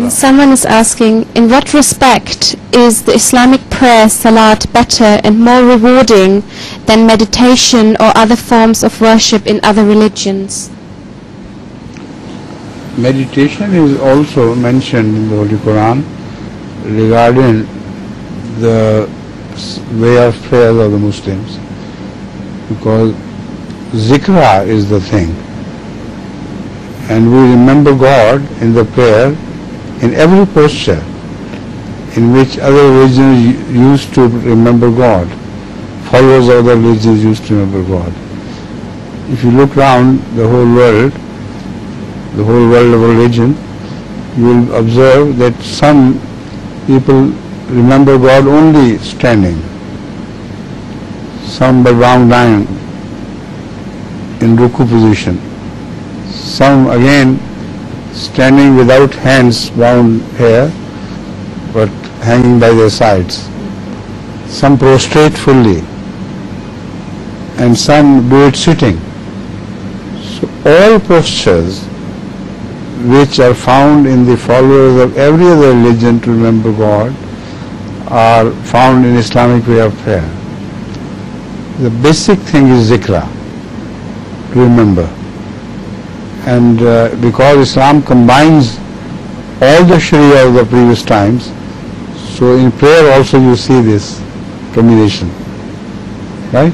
Someone is asking, in what respect is the Islamic prayer salat better and more rewarding than meditation or other forms of worship in other religions? Meditation is also mentioned in the Holy Quran regarding the way of prayer of the Muslims, because zikra is the thing, and we remember God in the prayer in every posture in which other religions used to remember God. Followers of other religions used to remember God. If you look around the whole world of religion, you will observe that some people remember God only standing, some by bowing down in ruku position, some again standing without hands bound here but hanging by their sides, some prostrate fully, and some do it sitting. So all postures which are found in the followers of every other religion to remember God are found in Islamic way of prayer. The basic thing is zikra, to remember. And because Islam combines all the Sharia of the previous times, so in prayer also you see this combination, right?